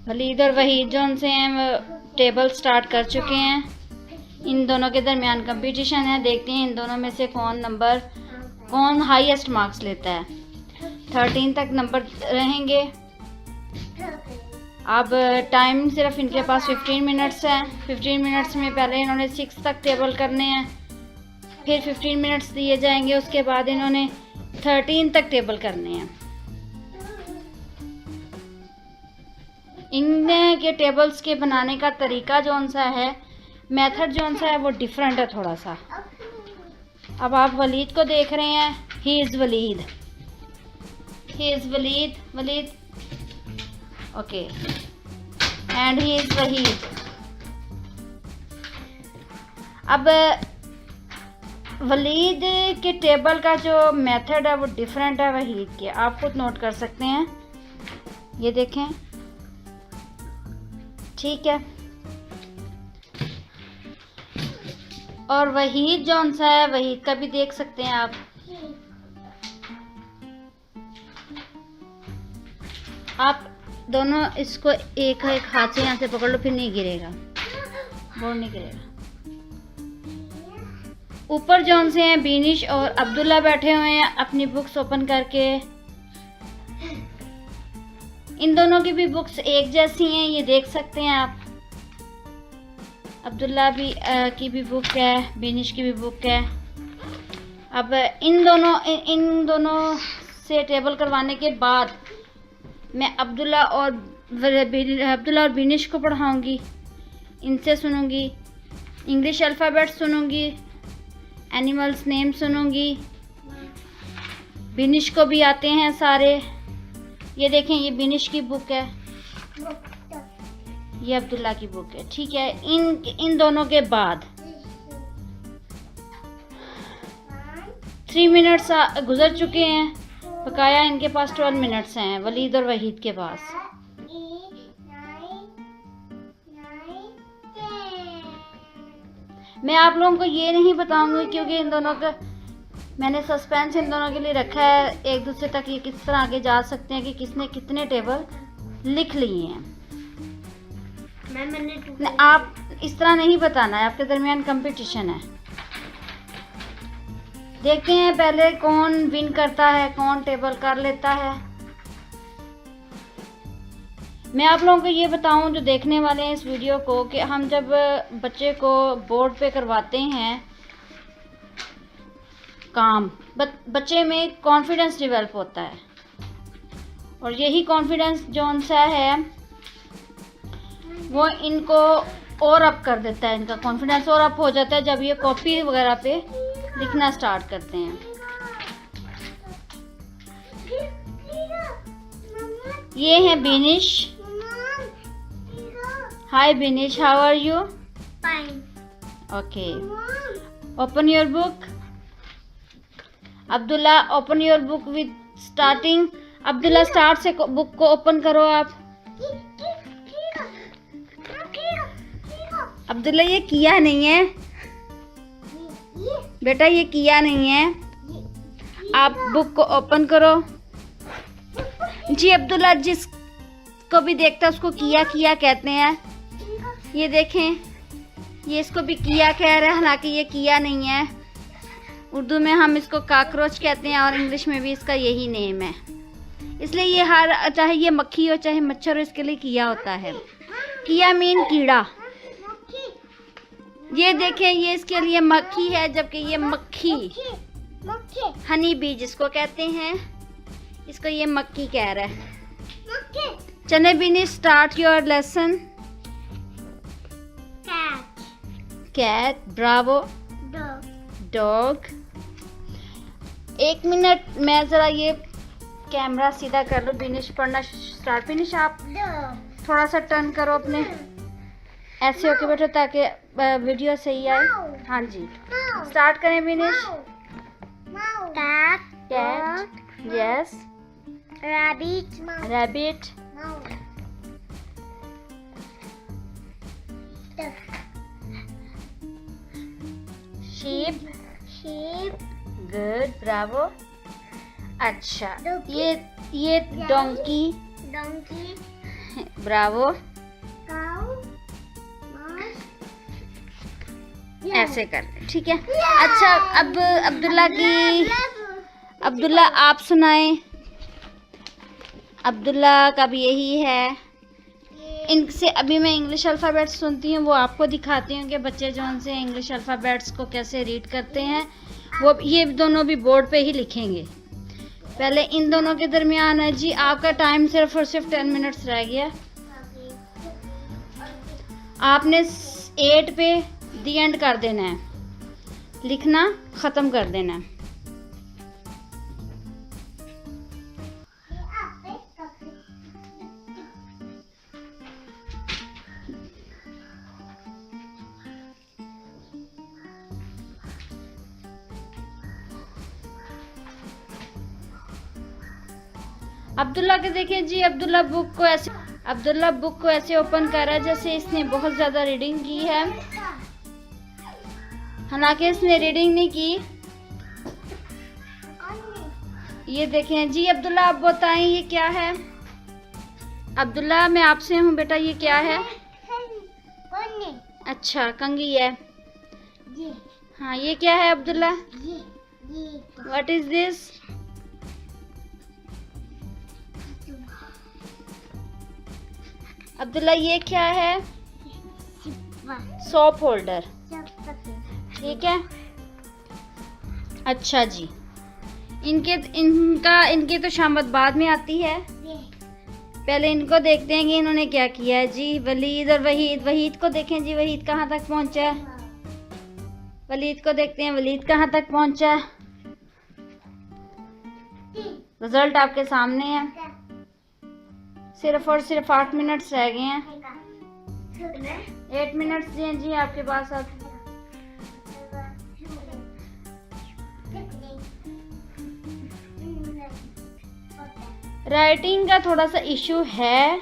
वलीद और वहीद जो उनसे हैं वो टेबल स्टार्ट कर चुके हैं। इन दोनों के दरमियान कंपटीशन है। देखते हैं इन दोनों में से कौन हाईएस्ट मार्क्स लेता है। 13 तक नंबर रहेंगे। अब टाइम सिर्फ इनके पास 15 मिनट्स है। 15 मिनट्स में पहले इन्होंने 6 तक टेबल करने हैं, फिर 15 मिनट्स दिए जाएंगे। उसके बाद इन्होंने 13 तक टेबल करने हैं। इनके टेबल्स के बनाने का तरीका जौन सा है, मेथड जौन सा है वो डिफरेंट है थोड़ा सा। अब आप वलीद को देख रहे हैं, he is Waleed, Waleed okay, and he is Waheed. अब वलीद के टेबल का जो मेथड है वो डिफरेंट है वहीद के। आप खुद नोट कर सकते हैं, ये देखें, ठीक है। और वहीद जौन सा है, वहीद का भी देख सकते हैं आप दोनों इसको एक हाथ से यहाँ से पकड़ लो, फिर नहीं गिरेगा, बोर्ड नहीं गिरेगा। ऊपर जौन से हैं बीनिश और अब्दुल्ला बैठे हुए हैं अपनी बुक्स ओपन करके। इन दोनों की भी बुक्स एक जैसी हैं, ये देख सकते हैं आप। अब्दुल्ला की भी बुक है, बीनिश की भी बुक है। अब इन दोनों से टेबल करवाने के बाद मैं अब्दुल्ला और बीनिश को पढ़ाऊंगी, इनसे सुनूंगी, इंग्लिश अल्फ़ाबेट सुनूंगी, एनिमल्स नेम सुनूंगी। बीनिश को भी आते हैं सारे। ये देखें, ये बीनिश की बुक है, ये अब्दुल्ला की बुक है, ठीक है। इन दोनों के बाद 3 मिनट्स गुजर चुके हैं। बकाया इनके पास 12 मिनट्स हैं, वलीद और वहीद के पास। मैं आप लोगों को ये नहीं बताऊंगी क्योंकि इन दोनों का मैंने सस्पेंस इन दोनों के लिए रखा है। एक दूसरे तक ये किस तरह आगे जा सकते हैं कि किसने कितने टेबल लिख लिए हैं। आप इस तरह नहीं बताना है, आपके दरमियान कंपटीशन है। देखते हैं पहले कौन विन करता है, कौन टेबल कर लेता है। मैं आप लोगों को ये बताऊं जो देखने वाले हैं इस वीडियो को, कि हम जब बच्चे को बोर्ड पे करवाते हैं काम, बच्चे में कॉन्फिडेंस डेवलप होता है। और यही कॉन्फिडेंस जौन सा है वो इनको और अप कर देता है। इनका कॉन्फिडेंस और अप हो जाता है जब ये कॉपी वगैरह पे लिखना स्टार्ट करते हैं। ये है Beenish. Hi Beenish, how are you? Fine. Okay, open your book. Abdullah, open your book with starting. Abdullah, start से बुक को ओपन करो आप। अब्दुल्ला, ये किया नहीं है बेटा, ये किया नहीं है। आप बुक को ओपन करो जी। अब्दुल्ला, जिसको भी देखता है उसको किया किया कहते हैं। ये देखें, ये इसको भी किया कह रहा है, हालांकि ये किया नहीं है। उर्दू में हम इसको काकरोच कहते हैं और इंग्लिश में भी इसका यही नेम है। इसलिए ये चाहे ये मक्खी हो चाहे मच्छर हो, इसके लिए किया होता है। किया मीन कीड़ा। ये देखें, ये इसके लिए मक्खी है, जबकि ये मक्खी हनी बी जिसको कहते हैं, इसको ये मक्खी कह रहा है। चने Beeni, start your lesson. Cat, bravo. Dog. 1 minute, मैं ज़रा ये कैमरा सीधा कर लूँ। बिनिश पढ़ना स्टार्ट। बिनिश, आप थोड़ा सा टर्न करो अपने, ऐसे होके बैठो ताकि वीडियो सही आए। हाँ जी, स्टार्ट करें Binish. Cat, yes. Rabbit. Sheep. Good, bravo. अच्छा, ये डोंकी। ब्रावो। ऐसे कर ले, ठीक है। अच्छा, अब अब्दुल्ला आप सुनाएं। अब्दुल्ला का भी यही है। इनसे अभी मैं इंग्लिश अल्फ़ाबेट्स सुनती हूँ, वो आपको दिखाती हूँ कि बच्चे जो उनसे इंग्लिश अल्फ़ाबेट्स को कैसे रीड करते हैं। वो ये दोनों भी बोर्ड पे ही लिखेंगे। पहले इन दोनों के दरमियान है जी, आपका टाइम सिर्फ और सिर्फ 10 मिनट्स रह गया। आपने 8 पे दी एंड कर देना है, लिखना ख़त्म कर देना है। अब्दुल्ला के देखें जी, अब्दुल्ला बुक को ऐसे ओपन कर रहा है जैसे इसने बहुत ज़्यादा रीडिंग की है, हालांकि इसने रीडिंग नहीं की। ये देखें जी, अब्दुल्ला आप बताएं ये क्या है। अब्दुल्ला मैं आपसे हूँ बेटा, ये क्या है? अच्छा, कंघी है। हाँ, ये क्या है Abdullah? What is this? Abdullah ये क्या है? सोप होल्डर, ठीक है। अच्छा जी, इनकी तो शामत बाद में आती है। पहले इनको देखते हैं कि इन्होंने क्या किया है जी। वलीद और वहीद को देखें जी, वहीद कहाँ तक पहुंचा है। वलीद को देखते हैं, वलीद कहाँ तक पहुंचा है। रिजल्ट आपके सामने है। सिर्फ और सिर्फ 8 मिनट्स रह गए हैं। 8 मिनट्स जी हैं जी आपके पास अब। राइटिंग का थोड़ा सा इशू है,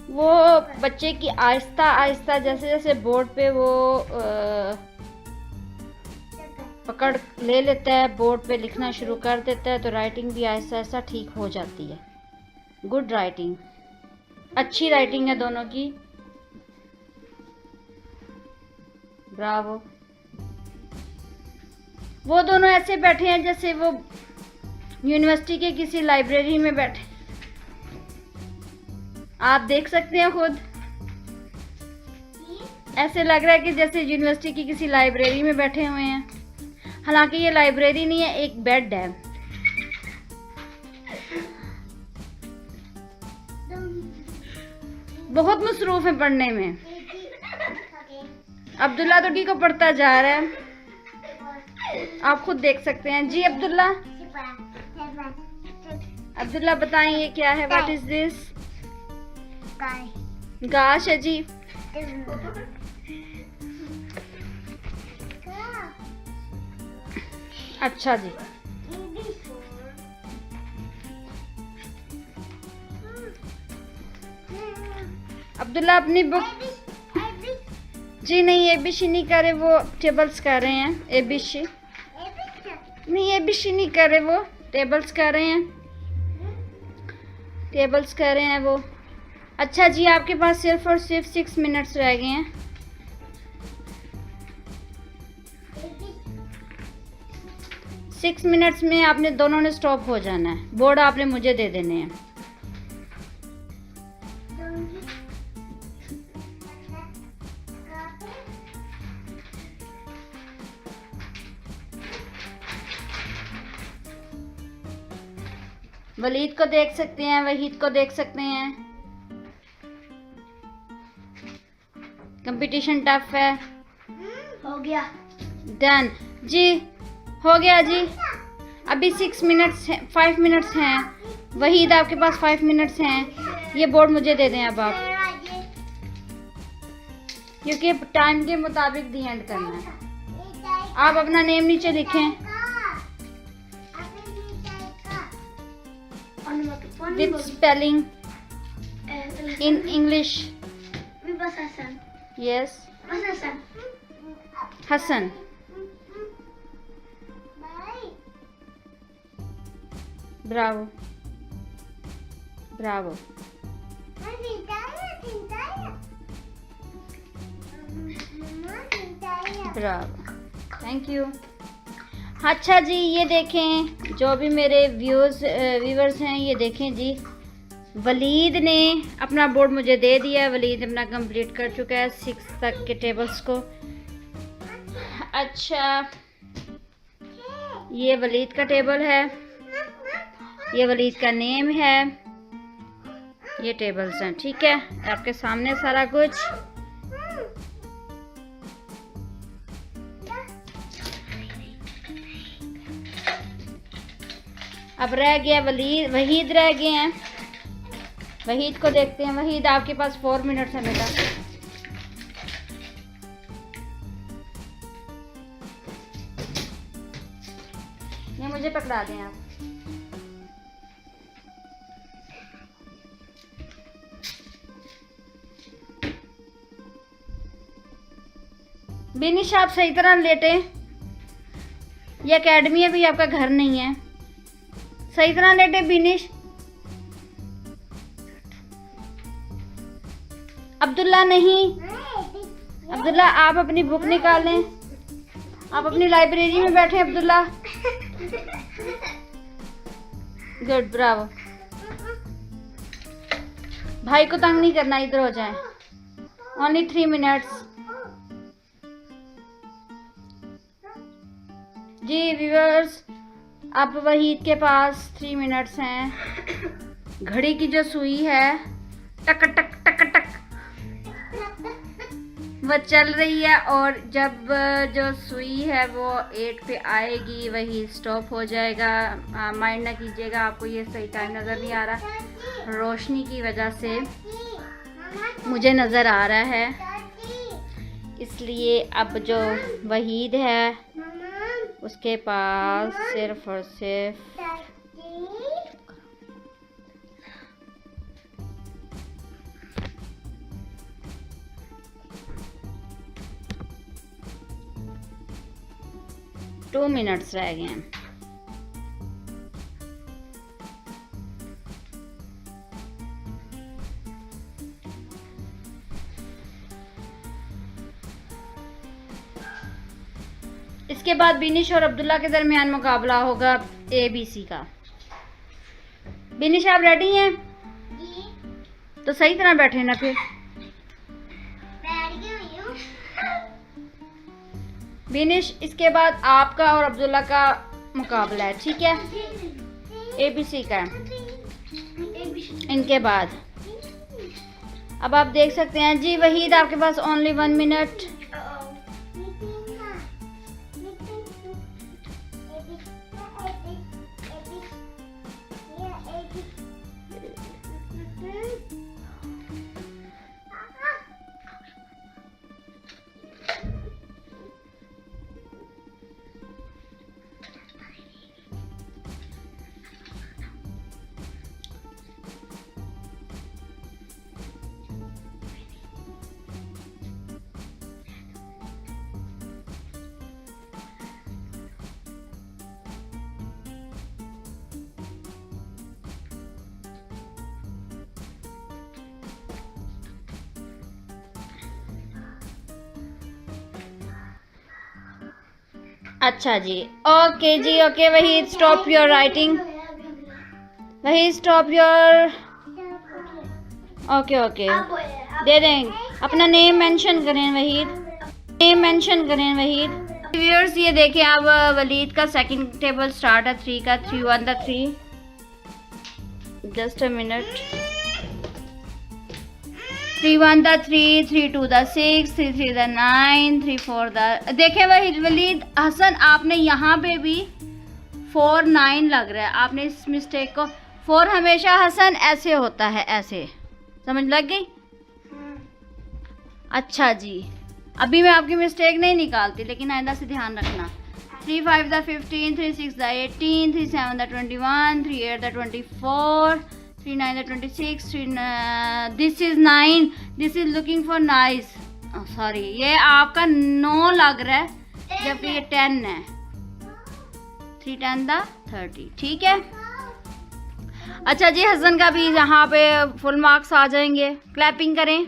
वो बच्चे की आहिस्ता आहिस्ता जैसे जैसे बोर्ड पे वो पकड़ ले लेता है, बोर्ड पे लिखना शुरू कर देता है, तो राइटिंग भी आहिस्ता आहिस्ता ठीक हो जाती है। गुड राइटिंग, अच्छी राइटिंग है दोनों की। ब्रावो। वो दोनों ऐसे बैठे हैं जैसे वो यूनिवर्सिटी के किसी लाइब्रेरी में बैठे। आप देख सकते हैं खुद, ऐसे लग रहा है कि जैसे यूनिवर्सिटी की किसी लाइब्रेरी में बैठे हुए हैं। हालांकि ये लाइब्रेरी नहीं है, एक बेड है। बहुत मसरूफ है पढ़ने में। अब्दुल्ला तो ठीक को पढ़ता जा रहा है, आप खुद देख सकते हैं जी। अब्दुल्ला बताएं ये क्या है? What is this? गाश है जी। अच्छा जी, अब्दुल्ला अपनी बुक जी नहीं, एबीसी नहीं कर रहे, वो टेबल्स कर रहे हैं। एबीसी नहीं, एबीसी नहीं कर रहे, वो टेबल्स कर रहे हैं। टेबल्स कर रहे हैं वो। अच्छा जी, आपके पास सिर्फ और सिर्फ 6 मिनट्स रह गए हैं। सिक्स मिनट्स में आपने दोनों ने स्टॉप हो जाना है। बोर्ड आपने मुझे दे देने हैं। वलीद को देख सकते हैं, वहीद को देख सकते हैं। कंपटीशन टफ है। हो गया, डन जी, हो गया जी। अभी 6 मिनट्स हैं, 5 मिनट्स हैं। वहीद आपके पास 5 मिनट्स हैं। ये बोर्ड मुझे दे दें अब आप, क्योंकि टाइम के मुताबिक दी एंड करना है। आप अपना नेम नीचे लिखें with spelling in English. Yes. Hassan. Bravo. Bravo. Bravo, thank you. अच्छा जी, ये देखें जो भी मेरे व्यूवर्स हैं, ये देखें जी, वलीद ने अपना बोर्ड मुझे दे दिया है। वलीद अपना कंप्लीट कर चुका है 6 तक के टेबल्स को। अच्छा, ये वलीद का टेबल है, ये वलीद का नेम है, ये टेबल्स हैं, ठीक है, आपके सामने सारा कुछ। अब रह गया वहीद रह गए हैं। वहीद को देखते हैं। वहीद, आपके पास 4 मिनट्स है बेटा। ये मुझे पकड़ा दें आप। बिनिश, आप सही तरह लेटे। ये एकेडमी है भी, आपका घर नहीं है। सही तरह लेटे बिनिश। अब्दुल्ला नहीं, अब्दुल्ला आप अपनी बुक निकालें। आप अपनी लाइब्रेरी में बैठे अब्दुल्ला। Good, Bravo. भाई को तंग नहीं करना, इधर हो जाए। ओनली 3 मिनट्स जी व्यूअर्स। अब वहीद के पास 3 मिनट्स हैं। घड़ी की जो सुई है टक टक टक टक वो चल रही है, और जब जो सुई है वो 8 पे आएगी वही स्टॉप हो जाएगा। माइंड ना कीजिएगा, आपको ये सही टाइम नज़र नहीं आ रहा, रोशनी की वजह से मुझे नज़र आ रहा है, इसलिए अब जो वहीद है उसके पास सिर्फ और सिर्फ 2 मिनट्स रह गए हैं। इसके बाद बिनिश और अब्दुल्ला के दरमियान मुकाबला होगा ABC का। बिनिश, आप रेडी हैं? तो सही तरह बैठे ना फिर। बिनिश, इसके बाद आपका और अब्दुल्ला का मुकाबला है, ठीक है? ABC का। इनके बाद अब आप देख सकते हैं जी। वहीद, आपके पास ओनली 1 मिनट। अच्छा जी, ओके जी, ओके। वही स्टॉप योर राइटिंग, वही स्टॉप योर। ओके ओके, दे देंगे। अपना नेम मेंशन करें वहीद, नेम मेंशन करें वहीद। व्यूअर्स, ये देखें अब वलीद का सेकंड टेबल स्टार्ट है 3 का। 3 1 the 3। Just a minute. 3 1 the 3, 3 2 the 6, 3 3 the 9, 3 4 the. देखें वलीद हसन, आपने यहाँ पे भी 4 9 लग रहा है। आपने इस मिस्टेक को 4 हमेशा हसन ऐसे होता है, ऐसे समझ लग गई? अच्छा जी, अभी मैं आपकी मिस्टेक नहीं निकालती, लेकिन आइंदा से ध्यान रखना। 3 5 the 15, 3 6 the 18, 3 7 the 21, 3 8 the 24, 3 9 the 26, 3 this is 9, this is looking for nice. Sorry, ये आपका 9 लग रहा है जबकि ये 10 है। 3 10 द 30, ठीक है। अच्छा जी, हसन का भी यहाँ पे फुल मार्क्स आ जाएंगे। क्लैपिंग करें।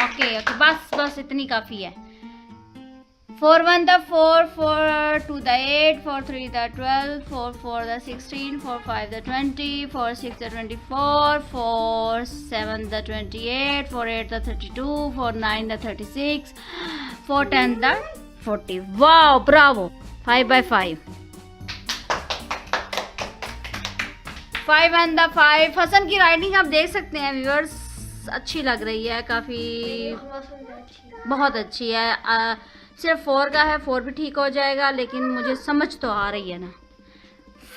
ओके ओके, बस बस इतनी काफ़ी है। 4 1 the 4, 4 2 the 8, 4 3 the 12, 4 4 the 16, 4 5 the 20, 4 6 the 24, 4 7 the 28, 4 8 the 32, 4 9 the 36, 4 10 the 40. Wow, bravo. 5 by 5. 5 and the 5. Hasan की राइटिंग आप देख सकते हैं व्यूअर्स, अच्छी लग रही है काफ़ी, बहुत अच्छी है। सिर्फ 4 का है, 4 भी ठीक हो जाएगा, लेकिन मुझे समझ तो आ रही है ना।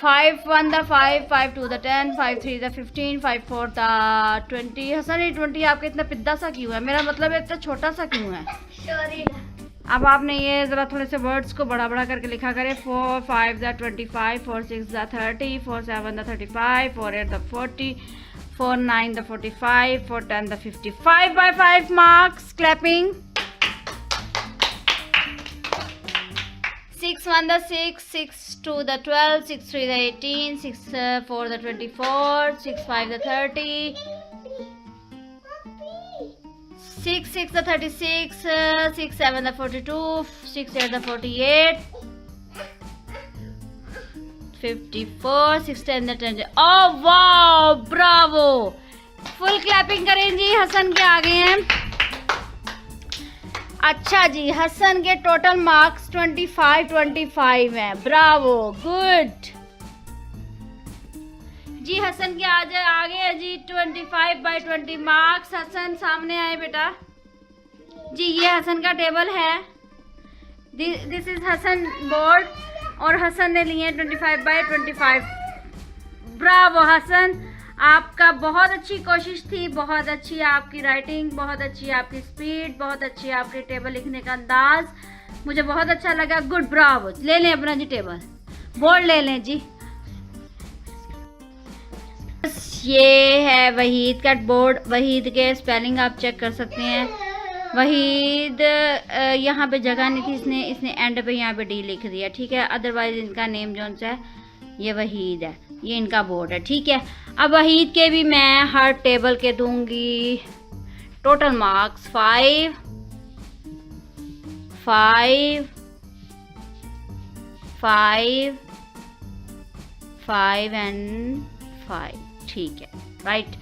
5 1 the 5, 5 2 the 10, 5 3 the 15, 5 4 the 20. Hasan ये 20 आपका इतना पिद्दा सा क्यों है? मेरा मतलब इतना छोटा सा क्यों है? सॉरी। अब आपने ये ज़रा थोड़े से वर्ड्स को बड़ा बड़ा करके लिखा करें। 4 5 the 25, 4 6 the 30, 4 7 the 35, 4 8 the 40, 4 9 the 45, 4 10 the 50. 5 by 5 marks. Clapping. 6 1 the 6, 6 2 the 12, 6 3 the 18, 6 4 the 24, 6 5 the 30, 6 6 the 36, 6 7 the 42, 6 8 the 48, 54, 6 10 the 20. Oh wow, bravo. Full clapping करें जी, हसन के आ गए हैं। अच्छा जी, हसन के टोटल मार्क्स 25 हैं। ब्रावो, गुड जी। हसन के आ गए जी 25 by 20 मार्क्स। हसन सामने आए बेटा जी, ये हसन का टेबल है। दिस इज हसन बोर्ड, और हसन ने लिए 25 by 25। ब्रावो हसन, आपका बहुत अच्छी कोशिश थी, बहुत अच्छी आपकी राइटिंग, बहुत अच्छी आपकी स्पीड, बहुत अच्छी आपके टेबल लिखने का अंदाज, मुझे बहुत अच्छा लगा। Good, Bravo. ले लें अपना जी टेबल, बोर्ड ले लें जी। ये है वहीद का बोर्ड। वहीद के स्पेलिंग आप चेक कर सकते हैं। वहीद यहाँ पे जगह नहीं थी, इसने एंड पे यहाँ पे डी लिख दिया, ठीक है। अदरवाइज इनका नेम जो है ये वहीद है, ये इनका बोर्ड है, ठीक है। अब वहीद के भी मैं हर टेबल के दूंगी टोटल मार्क्स 5 5 5 5 एंड 5, ठीक है, राइट।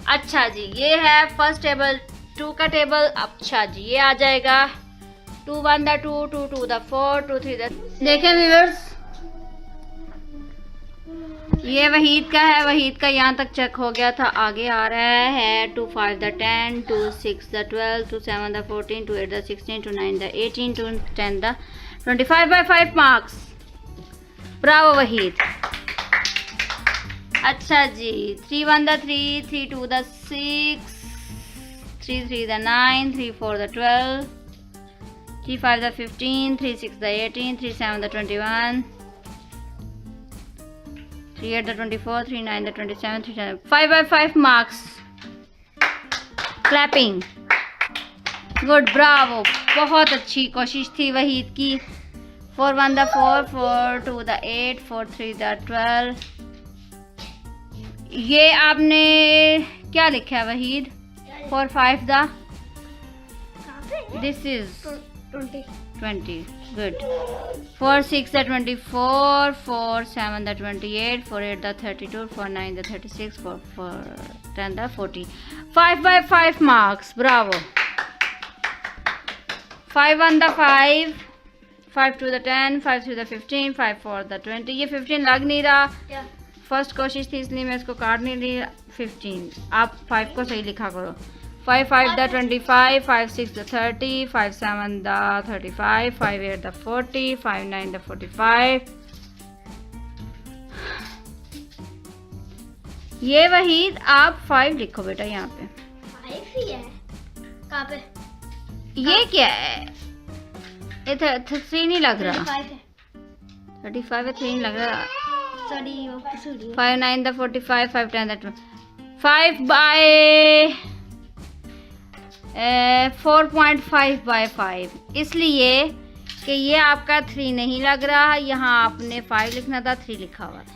अच्छा जी, ये है फर्स्ट टेबल, 2 का टेबल। अच्छा जी, ये आ जाएगा 2 1 the 2, 2 2 the 4, 2 3 the। देखें व्यूअर्स, ये वहीद का है। वहीद का यहाँ तक चेक हो गया था, आगे आ रहा है 2 5 the 10, 2 6 the 12, 2 7 the 14, 2 8 the 16, 2 9 the 18, 2 10 the 25 by 5 marks। Bravo Waheed. अच्छा जी, 3 1 the 3, 3 2 the 6, 3 3 the 9, 3 4 the 12, 3 5 the 15, 3 6 the 18, 3 7 the 21, 3 8 the 24, 3 9 the 27, 3 10, 5 by 5 marks। Clapping. Good, bravo. बहुत अच्छी कोशिश थी वहीद की। 4 1 the 4, 4 2 the 8, 4 3 the 12। ये आपने क्या लिखा है Waheed? 4 5 the, this is 20। Good. 4 6 the 24, 4 7 the 28, 4 8 the 32, 4 9 the 36, 4 10 the 40। 5 by 5 marks। Bravo। 5 1 the 5, 5 2 the 10, 5 3 the 15, 5 4 the 20। ये 15 लग नहीं रहा, फर्स्ट कोशिश थी इसलिए मैं इसको काट नहीं रही। 15, आप 5 को सही लिखा करो। 5 5 the 25, 5 6 the 30, 5 7 the 35, 5 8 the 40, 5 9 the 45। ये वहीद आप 5 लिखो बेटा यहाँ पे। 5 ही है कहाँ पे? ये क्या है? ये 3 नहीं लग रहा। 35 है। 35 है, 3 नहीं लग रहा। Sorry 5 9 the 45, 5 10 the 5 by 4.5 by 5, इसलिए कि ये आपका 3 नहीं लग रहा, यहाँ आपने 5 लिखना था, 3 लिखा हुआ था।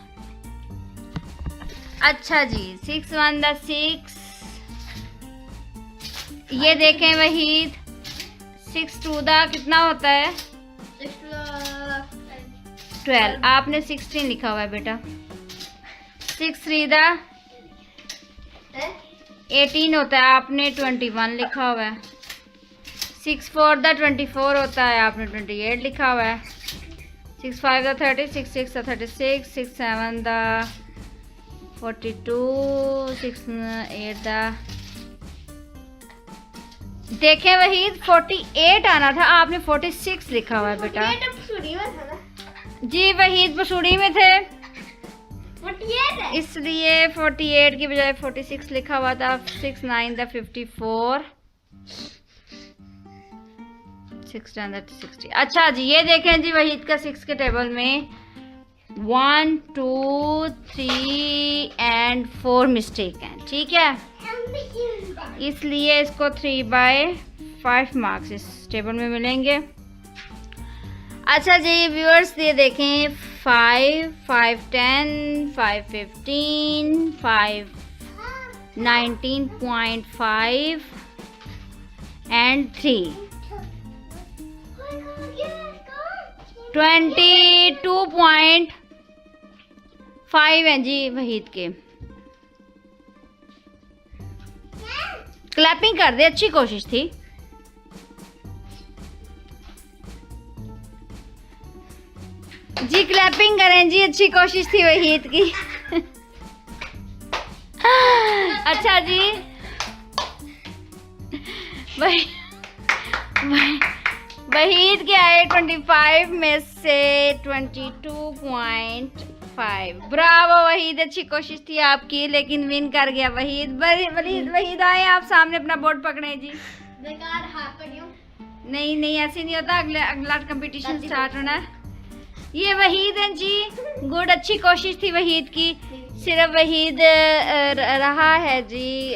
अच्छा जी 6 1 द 6। ये देखें वहीद 6 2 द कितना होता है 12। आपने 16 लिखा हुआ है बेटा। 6 3 द 18 होता है, आपने 21 लिखा हुआ है। 6 4 द 24 होता है, आपने 28 लिखा हुआ है। 6 5 द 30, 6 6 द 36, 6 7 द 42, 6 8 द देखें वहीद 48 आना था, आपने 46 लिखा हुआ है बेटा। जी वहीद पसूड़ी में थे, 48 है। इसलिए 48 की बजाय 46 लिखा हुआ था। 6 9 द 54, 6 10 द 60। अच्छा जी ये देखें जी वहीद का 6 के टेबल में 1 2 3 एंड 4 मिस्टेक हैं, ठीक है, इसलिए इसको 3/5 मार्क्स इस टेबल में मिलेंगे। अच्छा जी व्यूअर्स ये देखें 5 5 10 5 15 5 19.5 एंड 3 22.5 हैं जी वहीद के। क्लैपिंग कर दे, अच्छी कोशिश थी। जी क्लैपिंग करें जी, अच्छी कोशिश थी वहीद की। अच्छा जी वहीद के आए 25 में से 22.5। ब्रावो वहीद, अच्छी कोशिश थी आपकी, लेकिन विन कर गया वहीद। वहीद आए आप सामने, अपना बोर्ड पकड़े जी। बेकार हाथ पर क्यों? नहीं ऐसे नहीं होता, अगला कंपटीशन स्टार्ट होना है। ये वहीद हैं जी, गुड, अच्छी कोशिश थी वहीद की। सिर्फ वहीद रहा है जी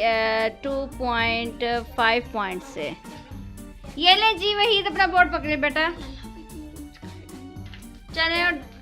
2.5 पॉइंट से। ये ले जी वहीद अपना बोर्ड पकड़े बेटा, चले।